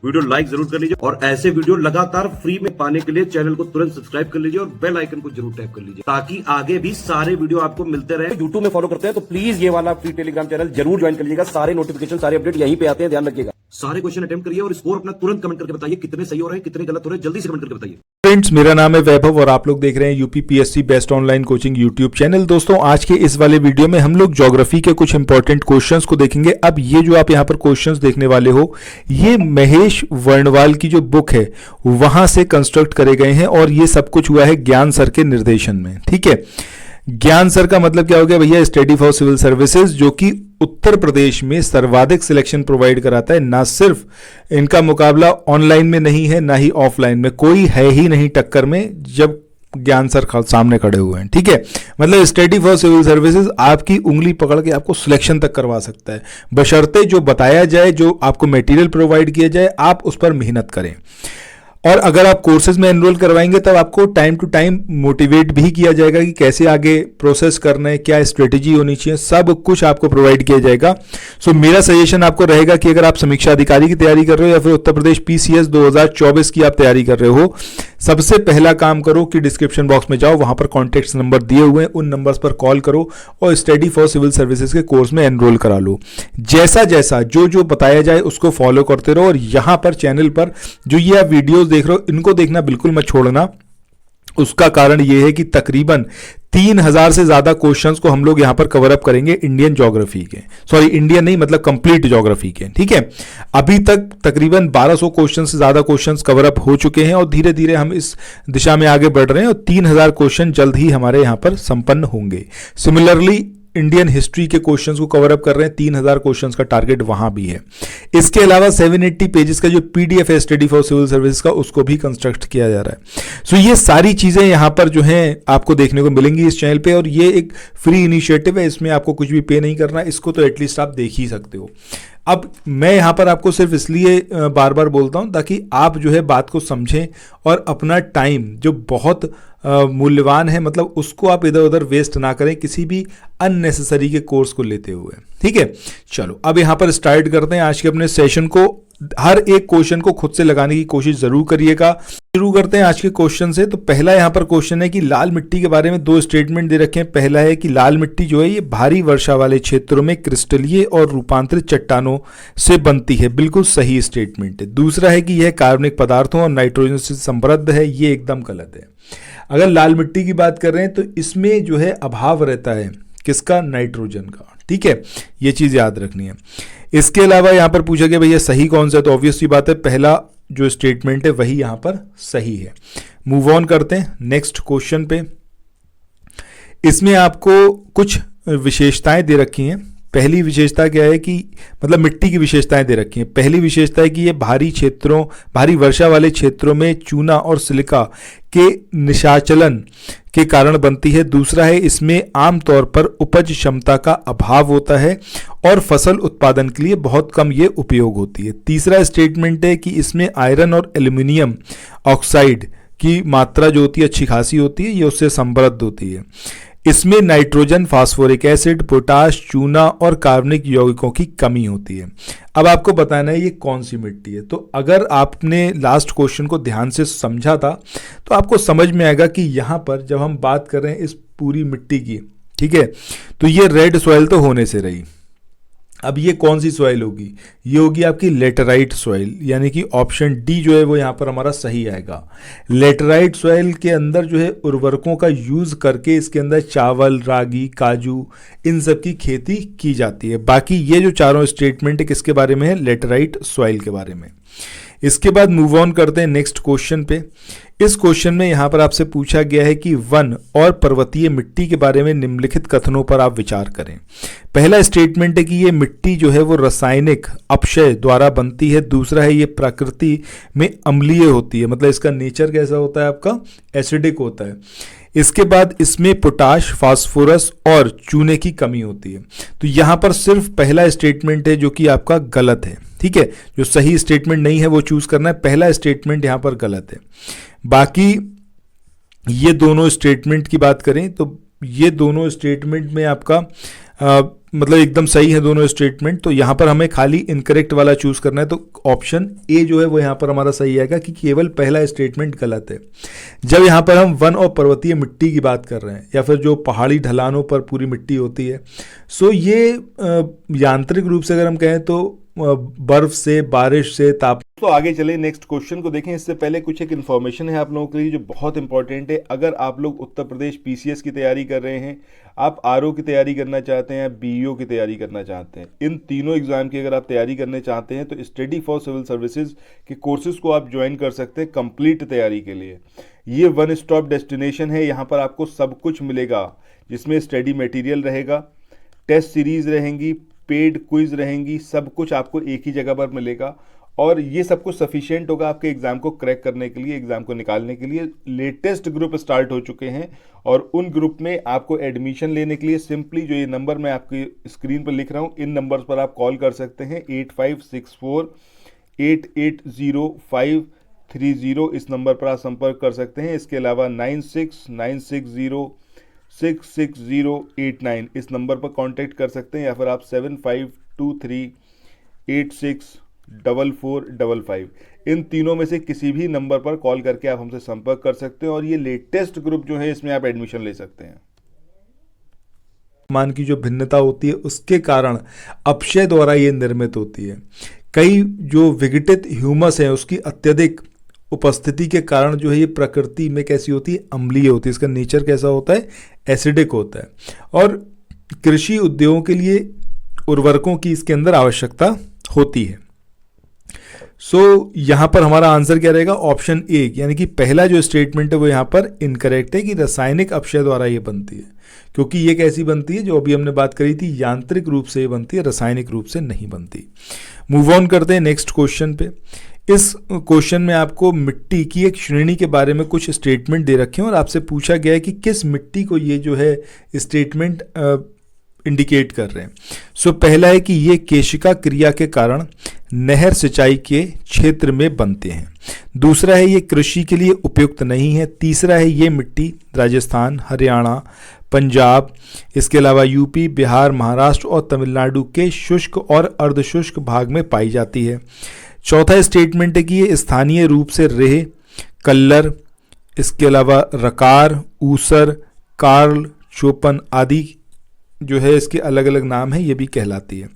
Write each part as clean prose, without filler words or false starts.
Video like जरूर कर लीजिए और ऐसे वीडियो लगातार फ्री में पाने के लिए चैनल को तुरंत सब्सक्राइब कर लीजिए और बेल आइकन को जरूर टैप कर लीजिए ताकि आगे भी सारे वीडियो आपको मिलते रहे। यूट्यूब में फॉलो करते हैं तो प्लीज ये वाला फ्री टेलीग्राम चैनल जरूर ज्वाइन कर लीजिएगा। सारे नोटिफिकेशन सारे अपडेट यहीं पे आते हैं, ध्यान रखिएगा। सारे क्वेश्चन अटेम्प्ट करिए और स्कोर अपना तुरंत कमेंट करके बताइए कितने सही हो रहे हैं कितने गलत हो रहे हैं, जल्दी से कमेंट करके बताइए। फ्रेंड्स, मेरा नाम है वैभव और आप लोग देख रहे हैं UPPSC best online coaching YouTube channel. दोस्तों, आज के इस वाले वीडियो में हम लोग ज्योग्राफी के कुछ इंपॉर्टेंट क्वेश्चंस को देखेंगे। अब ये जो आप यहाँ पर क्वेश्चंस देखने वाले हो, ये महेश वर्णवाल की जो बुक है वहां से कंस्ट्रक्ट करे गए हैं और ये सब कुछ हुआ है ज्ञान सर के निर्देशन में। ठीक है, ज्ञान सर का मतलब क्या हो गया भैया? स्टडी फॉर सिविल सर्विसेज, जो कि उत्तर प्रदेश में सर्वाधिक सिलेक्शन प्रोवाइड कराता है। ना सिर्फ इनका मुकाबला ऑनलाइन में नहीं है, ना ही ऑफलाइन में, कोई है ही नहीं टक्कर में जब ज्ञान सर सामने खड़े हुए हैं। ठीक है, मतलब स्टडी फॉर सिविल सर्विसेज आपकी उंगली पकड़ के आपको सिलेक्शन तक करवा सकता है, बशर्ते जो बताया जाए, जो आपको मटेरियल प्रोवाइड किया जाए, आप उस पर मेहनत करें। और अगर आप कोर्सेज में एनरोल करवाएंगे तब आपको टाइम टू टाइम मोटिवेट भी किया जाएगा कि कैसे आगे प्रोसेस करना है, क्या स्ट्रेटेजी होनी चाहिए, सब कुछ आपको प्रोवाइड किया जाएगा। सो मेरा सजेशन आपको रहेगा कि अगर आप समीक्षा अधिकारी की तैयारी कर रहे हो या फिर उत्तर प्रदेश पीसीएस 2024 की आप तैयारी कर रहे हो, सबसे पहला काम करो कि डिस्क्रिप्शन बॉक्स में जाओ, वहां पर कॉन्टैक्ट नंबर दिए हुए हैं, उन नंबर्स पर कॉल करो और स्टडी फॉर सिविल सर्विसेज के कोर्स में एनरोल करा लो। जैसा जैसा जो जो बताया जाए उसको फॉलो करते रहो और यहां पर चैनल पर जो ये आप वीडियोस देख रहे हो इनको देखना बिल्कुल मत छोड़ना। उसका कारण यह है कि तकरीबन 3000 से ज्यादा क्वेश्चंस को हम लोग यहां पर कवर अप करेंगे इंडियन ज्योग्राफी के, सॉरी इंडियन नहीं मतलब कंप्लीट ज्योग्राफी के। ठीक है, अभी तक तकरीबन 1200 क्वेश्चन से ज्यादा क्वेश्चंस कवर अप हो चुके हैं और धीरे धीरे हम इस दिशा में आगे बढ़ रहे हैं और 3000 क्वेश्चन जल्द ही हमारे यहां पर संपन्न होंगे। सिमिलरली इंडियन हिस्ट्री के क्वेश्चंस को कवर अप कर रहे हैं, 3000 क्वेश्चंस का टारगेट वहां भी है। इसके अलावा 780 पेजेस का जो पीडीएफ है स्टडी फॉर सिविल सर्विस का, उसको भी कंस्ट्रक्ट किया जा रहा है। सो ये सारी चीजें यहां पर जो हैं आपको देखने को मिलेंगी इस चैनल पे और ये एक फ्री इनिशिएटिव है, इसमें आपको कुछ भी पे नहीं करना, इसको तो एटलीस्ट आप देख ही सकते हो। अब मैं यहां पर आपको सिर्फ इसलिए बार बार बोलता हूं ताकि आप जो है बात को समझें और अपना टाइम जो बहुत मूल्यवान है, मतलब उसको आप इधर उधर वेस्ट ना करें किसी भी अननेसेसरी के कोर्स को लेते हुए। ठीक है, चलो अब यहां पर स्टार्ट करते हैं आज के अपने सेशन को। हर एक क्वेश्चन को खुद से लगाने की कोशिश जरूर करिएगा। शुरू करते हैं आज के क्वेश्चन से। तो पहला यहां पर क्वेश्चन है कि लाल मिट्टी के बारे में दो स्टेटमेंट दे रखे हैं। पहला है कि लाल मिट्टी जो है ये भारी वर्षा वाले क्षेत्रों में क्रिस्टलीय और रूपांतरित चट्टानों से बनती है, बिल्कुल सही स्टेटमेंट है। दूसरा है कि यह कार्बनिक पदार्थों और नाइट्रोजन से समृद्ध है, ये एकदम गलत है। अगर लाल मिट्टी की बात कर रहे हैं तो इसमें जो है अभाव रहता है किसका? नाइट्रोजन का। ठीक है, ये चीज याद रखनी है। इसके अलावा यहां पर पूछा गया भैया सही कौन सा है, तो ऑब्वियस सी बात है पहला जो स्टेटमेंट है वही यहां पर सही है। मूव ऑन करते हैं नेक्स्ट क्वेश्चन पे। इसमें आपको कुछ विशेषताएं दे रखी हैं। पहली विशेषता क्या है कि मतलब मिट्टी की विशेषताएं दे रखी हैं। पहली विशेषता है कि ये भारी वर्षा वाले क्षेत्रों में चूना और सिलिका के निशाचलन के कारण बनती है। दूसरा है इसमें आमतौर पर उपज क्षमता का अभाव होता है और फसल उत्पादन के लिए बहुत कम ये उपयोग होती है। तीसरा स्टेटमेंट है कि इसमें आयरन और एल्यूमिनियम ऑक्साइड की मात्रा जो होती है अच्छी खासी होती है, ये उससे समृद्ध होती है। इसमें नाइट्रोजन, फास्फोरिक एसिड, पोटाश, चूना और कार्बनिक यौगिकों की कमी होती है। अब आपको बताना है ये कौन सी मिट्टी है। तो अगर आपने लास्ट क्वेश्चन को ध्यान से समझा था तो आपको समझ में आएगा कि यहाँ पर जब हम बात कर रहे हैं इस पूरी मिट्टी की, ठीक है, तो ये रेड सॉइल तो होने से रही। अब ये कौन सी सॉइल होगी? ये होगी आपकी लेटराइट सॉइल, यानी कि ऑप्शन डी जो है वो यहाँ पर हमारा सही आएगा। लेटराइट सॉइल के अंदर जो है उर्वरकों का यूज करके इसके अंदर चावल, रागी, काजू, इन सब की खेती की जाती है। बाकी ये जो चारों स्टेटमेंट है किसके बारे में है? लेटराइट सॉइल के बारे में। इसके बाद मूव ऑन करते हैं नेक्स्ट क्वेश्चन पे। इस क्वेश्चन में यहां पर आपसे पूछा गया है कि वन और पर्वतीय मिट्टी के बारे में निम्नलिखित कथनों पर आप विचार करें। पहला स्टेटमेंट है कि ये मिट्टी जो है वो रासायनिक अपक्षय द्वारा बनती है। दूसरा है ये प्रकृति में अम्लीय होती है, मतलब इसका नेचर कैसा होता है? आपका एसिडिक होता है। इसके बाद इसमें पोटाश, फास्फोरस और चूने की कमी होती है। तो यहां पर सिर्फ पहला स्टेटमेंट है जो कि आपका गलत है। ठीक है, जो सही स्टेटमेंट नहीं है वो चूज करना है। पहला स्टेटमेंट यहां पर गलत है। बाकी ये दोनों स्टेटमेंट की बात करें तो ये दोनों स्टेटमेंट में आपका मतलब एकदम सही है दोनों स्टेटमेंट, तो यहाँ पर हमें खाली इनकरेक्ट वाला चूज करना है। तो ऑप्शन ए जो है वो यहाँ पर हमारा सही आएगा कि केवल पहला स्टेटमेंट गलत है। जब यहाँ पर हम वन और पर्वतीय मिट्टी की बात कर रहे हैं या फिर जो पहाड़ी ढलानों पर पूरी मिट्टी होती है, सो ये यांत्रिक रूप से अगर हम कहें तो बर्फ से, बारिश से, ताप। तो आगे चले नेक्स्ट क्वेश्चन को देखें। इससे पहले कुछ एक इन्फॉर्मेशन है आप लोगों के लिए जो बहुत इंपॉर्टेंट है। अगर आप लोग उत्तर प्रदेश पीसीएस की तैयारी कर रहे हैं, आप आरओ की तैयारी करना चाहते हैं, बीईओ की तैयारी करना चाहते हैं, इन तीनों एग्जाम की अगर आप तैयारी करने चाहते हैं तो स्टडी फॉर सिविल सर्विसेज के कोर्सेज को आप ज्वाइन कर सकते हैं कंप्लीट तैयारी के लिए। ये वन स्टॉप डेस्टिनेशन है, यहाँ पर आपको सब कुछ मिलेगा, जिसमें स्टडी मटेरियल रहेगा, टेस्ट सीरीज रहेंगी, पेड क्विज रहेंगी, सब कुछ आपको एक ही जगह पर मिलेगा। और ये सब कुछ सफिशिएंट होगा आपके एग्जाम को क्रैक करने के लिए, एग्जाम को निकालने के लिए। लेटेस्ट ग्रुप स्टार्ट हो चुके हैं और उन ग्रुप में आपको एडमिशन लेने के लिए सिंपली जो ये नंबर मैं आपकी स्क्रीन पर लिख रहा हूँ, इन नंबर्स पर आप कॉल कर सकते हैं। 8564880530 इस नंबर पर आप संपर्क कर सकते हैं। इसके अलावा 9696066089 इस नंबर पर कांटेक्ट कर सकते हैं, या फिर आप 7523864455 इन तीनों में से किसी भी नंबर पर कॉल करके आप हमसे संपर्क कर सकते हैं और ये लेटेस्ट ग्रुप जो है इसमें आप एडमिशन ले सकते हैं। मान की जो भिन्नता होती है उसके कारण अपक्षय द्वारा ये निर्मित होती है। कई जो विघटित ह्यूमस है उसकी अत्यधिक उपस्थिति के कारण जो है ये प्रकृति में कैसी होती है, अम्लीय होती है। इसका नेचर कैसा होता है, एसिडिक होता है। और कृषि उद्योगों के लिए उर्वरकों की इसके अंदर आवश्यकता होती है। सो यहाँ पर हमारा आंसर क्या रहेगा, ऑप्शन ए, यानी कि पहला जो स्टेटमेंट है वो यहाँ पर इनकरेक्ट है कि रासायनिक अपक्षय द्वारा ये बनती है। क्योंकि ये कैसी बनती है, जो अभी हमने बात करी थी, यांत्रिक रूप से ये बनती है, रासायनिक रूप से नहीं बनती। मूव ऑन करते हैं नेक्स्ट क्वेश्चन पे। इस क्वेश्चन में आपको मिट्टी की एक श्रेणी के बारे में कुछ स्टेटमेंट दे रखे हैं और आपसे पूछा गया है कि किस मिट्टी को ये जो है स्टेटमेंट इंडिकेट कर रहे हैं। सो पहला है कि ये केशिका क्रिया के कारण नहर सिंचाई के क्षेत्र में बनते हैं। दूसरा है ये कृषि के लिए उपयुक्त नहीं है। तीसरा है ये मिट्टी राजस्थान, हरियाणा, पंजाब, इसके अलावा यूपी, बिहार, महाराष्ट्र और तमिलनाडु के शुष्क और अर्धशुष्क भाग में पाई जाती है। चौथा स्टेटमेंट है कि ये स्थानीय रूप से रेह, कल्लर, इसके अलावा रकार, ऊसर, कार्ल, चोपन आदि जो है इसके अलग अलग नाम है, ये भी कहलाती है।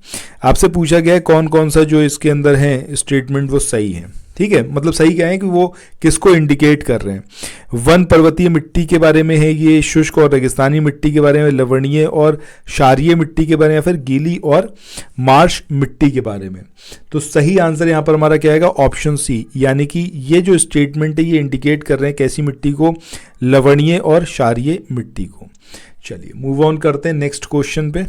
आपसे पूछा गया है कौन कौन सा जो इसके अंदर है स्टेटमेंट वो सही है। ठीक है, मतलब सही क्या है कि वो किसको इंडिकेट कर रहे हैं। वन पर्वतीय मिट्टी के बारे में है, ये शुष्क और रेगिस्तानी मिट्टी के बारे में, लवणीय और क्षारीय मिट्टी के बारे में, या फिर गीली और मार्श मिट्टी के बारे में। तो सही आंसर यहाँ पर हमारा क्या आएगा, ऑप्शन सी, यानी कि ये जो स्टेटमेंट है ये इंडिकेट कर रहे हैं कैसी मिट्टी को, लवणीय और क्षारीय मिट्टी को। चलिए मूव ऑन करते हैं नेक्स्ट क्वेश्चन पे।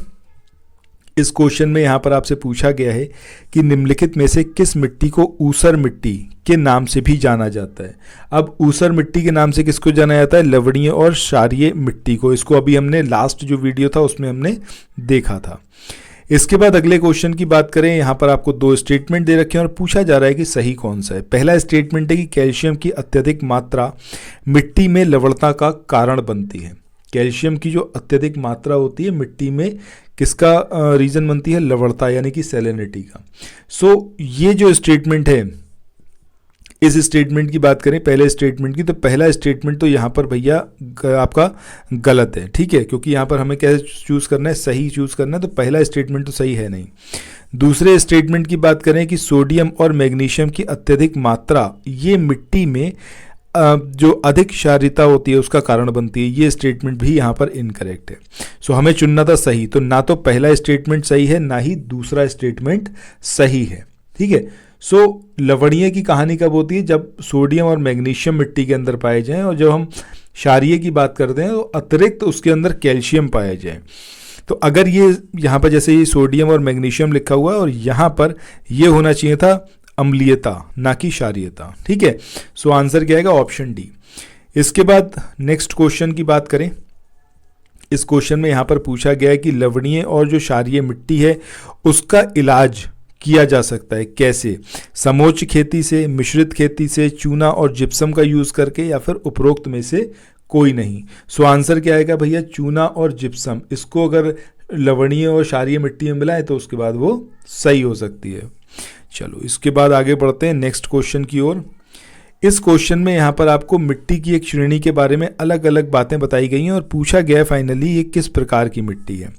इस क्वेश्चन में यहाँ पर आपसे पूछा गया है कि निम्नलिखित में से किस मिट्टी को ऊसर मिट्टी के नाम से भी जाना जाता है। अब ऊसर मिट्टी के नाम से किसको जाना जाता है, लवणीय और क्षारीय मिट्टी को। इसको अभी हमने लास्ट जो वीडियो था उसमें हमने देखा था। इसके बाद अगले क्वेश्चन की बात करें, यहाँ पर आपको दो स्टेटमेंट दे रखे हैं और पूछा जा रहा है कि सही कौन सा है। पहला स्टेटमेंट है कि कैल्शियम की अत्यधिक मात्रा मिट्टी में लवणता का कारण बनती है। कैल्शियम की जो अत्यधिक मात्रा होती है मिट्टी में किसका रीजन बनती है, लवणता, यानी कि सैलिनिटी का। सो ये जो स्टेटमेंट है, इस स्टेटमेंट की बात करें पहले स्टेटमेंट की, तो पहला स्टेटमेंट तो यहाँ पर भैया आपका गलत है। ठीक है, क्योंकि यहाँ पर हमें क्या चूज़ करना है, सही चूज़ करना है, तो पहला स्टेटमेंट तो सही है नहीं। दूसरे स्टेटमेंट की बात करें कि सोडियम और मैग्नीशियम की अत्यधिक मात्रा ये मिट्टी में जो अधिक क्षारीयता होती है उसका कारण बनती है, ये स्टेटमेंट भी यहाँ पर इनकरेक्ट है। सो हमें चुनना था सही, तो ना तो पहला स्टेटमेंट सही है ना ही दूसरा स्टेटमेंट सही है। ठीक है, सो लवणीय की कहानी कब होती है, जब सोडियम और मैग्नीशियम मिट्टी के अंदर पाए जाएं, और जब हम क्षारीय की बात करते हैं तो अतिरिक्त उसके अंदर कैल्शियम पाया जाए। तो अगर ये यहाँ पर जैसे ये सोडियम और मैग्नीशियम लिखा हुआ है और यहाँ पर ये होना चाहिए था अम्लीयता, ना कि क्षारीयता। ठीक है, सो आंसर क्या आएगा, ऑप्शन डी। इसके बाद नेक्स्ट क्वेश्चन की बात करें। इस क्वेश्चन में यहाँ पर पूछा गया है कि लवणीय और जो क्षारीय मिट्टी है उसका इलाज किया जा सकता है कैसे, समोच्च खेती से, मिश्रित खेती से, चूना और जिप्सम का यूज करके, या फिर उपरोक्त में से कोई नहीं। सो आंसर क्या आएगा भैया, चूना और जिप्सम। इसको अगर लवणीय और क्षारीय मिट्टी में मिलाएं तो उसके बाद वो सही हो सकती है। चलो इसके बाद आगे बढ़ते हैं नेक्स्ट क्वेश्चन की ओर। इस क्वेश्चन में यहाँ पर आपको मिट्टी की एक श्रेणी के बारे में अलग अलग बातें बताई गई हैं और पूछा गया है फाइनली ये किस प्रकार की मिट्टी है।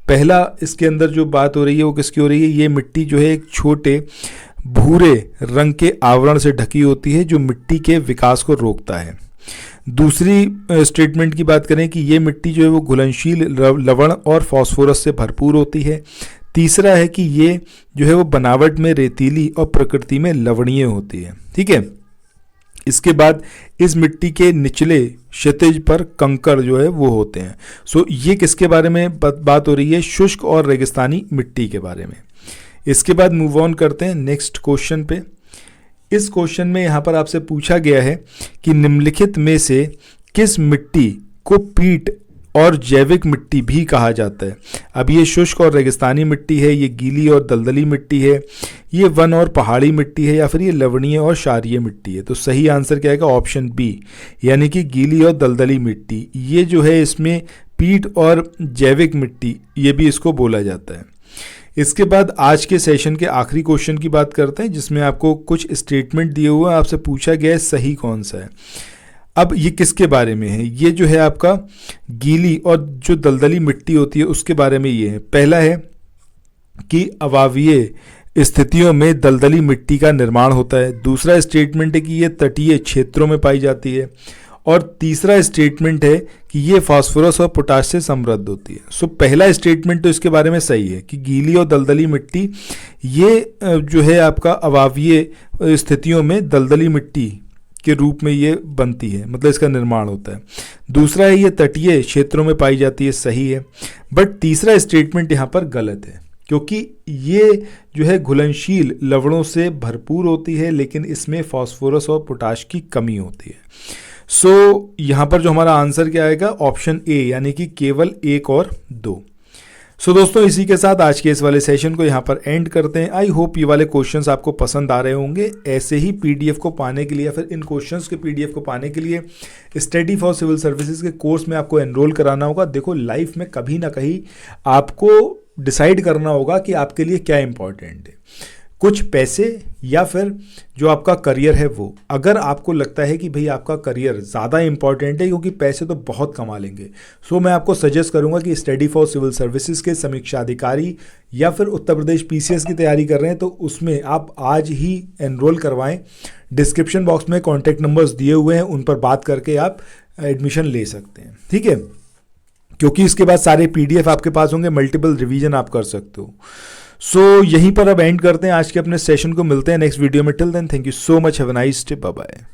पहला इसके अंदर जो बात हो रही है वो किसकी हो रही है, ये मिट्टी जो है एक छोटे भूरे रंग के आवरण से ढकी होती है जो मिट्टी के विकास को रोकता है। दूसरी स्टेटमेंट की बात करें कि ये मिट्टी जो है वो घुलनशील लवण और फास्फोरस से भरपूर होती है। तीसरा है कि ये जो है वो बनावट में रेतीली और प्रकृति में लवणीय होती है। ठीक है, इसके बाद इस मिट्टी के निचले क्षितिज पर कंकड़ जो है वो होते हैं। सो ये किसके बारे में बात हो रही है, शुष्क और रेगिस्तानी मिट्टी के बारे में। इसके बाद मूव ऑन करते हैं नेक्स्ट क्वेश्चन पे। इस क्वेश्चन में यहाँ पर आपसे पूछा गया है कि निम्नलिखित में से किस मिट्टी को पीट और जैविक मिट्टी भी कहा जाता है। अब ये शुष्क और रेगिस्तानी मिट्टी है, ये गीली और दलदली मिट्टी है, ये वन और पहाड़ी मिट्टी है, या फिर ये लवणीय और क्षारीय मिट्टी है। तो सही आंसर क्या आएगा, ऑप्शन बी यानी कि गीली और दलदली मिट्टी। ये जो है इसमें पीट और जैविक मिट्टी ये भी इसको बोला जाता है। इसके बाद आज के सेशन के आखिरी क्वेश्चन की बात करते हैं जिसमें आपको कुछ स्टेटमेंट दिए हुए हैं, आपसे पूछा गया है सही कौन सा है। अब ये किसके बारे में है, ये जो है आपका गीली और जो दलदली मिट्टी होती है उसके बारे में ये है। पहला है कि अवावीय स्थितियों में दलदली मिट्टी का निर्माण होता है। दूसरा स्टेटमेंट है कि ये तटीय क्षेत्रों में पाई जाती है। और तीसरा स्टेटमेंट है कि ये फास्फोरस और पोटाश से समृद्ध होती है। सो पहला स्टेटमेंट तो इसके बारे में सही है कि गीली और दलदली मिट्टी ये जो है आपका अवावीय स्थितियों में दलदली मिट्टी के रूप में ये बनती है, मतलब इसका निर्माण होता है। दूसरा है ये तटीय क्षेत्रों में पाई जाती है, सही है। बट तीसरा स्टेटमेंट यहाँ पर गलत है क्योंकि ये जो है घुलनशील लवणों से भरपूर होती है लेकिन इसमें फास्फोरस और पोटाश की कमी होती है। सो यहाँ पर जो हमारा आंसर क्या आएगा, ऑप्शन ए यानी कि केवल 1 और 2। सो दोस्तों इसी के साथ आज के इस वाले सेशन को यहाँ पर एंड करते हैं। आई होप ये वाले क्वेश्चंस आपको पसंद आ रहे होंगे। ऐसे ही पीडीएफ को पाने के लिए या फिर इन क्वेश्चंस के पीडीएफ को पाने के लिए स्टडी फॉर सिविल सर्विसेज के कोर्स में आपको एनरोल कराना होगा। देखो लाइफ में कभी ना कहीं आपको डिसाइड करना होगा कि आपके लिए क्या इंपॉर्टेंट है, कुछ पैसे या फिर जो आपका करियर है वो। अगर आपको लगता है कि भाई आपका करियर ज़्यादा इंपॉर्टेंट है क्योंकि पैसे तो बहुत कमा लेंगे, सो मैं आपको सजेस्ट करूंगा कि स्टडी फॉर सिविल सर्विसेज के समीक्षा अधिकारी या फिर उत्तर प्रदेश पीसीएस की तैयारी कर रहे हैं तो उसमें आप आज ही एनरोल करवाएं। डिस्क्रिप्शन बॉक्स में कॉन्टैक्ट नंबर्स दिए हुए हैं, उन पर बात करके आप एडमिशन ले सकते हैं। ठीक है, क्योंकि इसके बाद सारे पीडीएफ आपके पास होंगे, मल्टीपल रिवीजन आप कर सकते हो। सो यहीं पर अब एंड करते हैं आज के अपने सेशन को। मिलते हैं नेक्स्ट वीडियो में। Till then thank you so much, have a nice day, bye bye.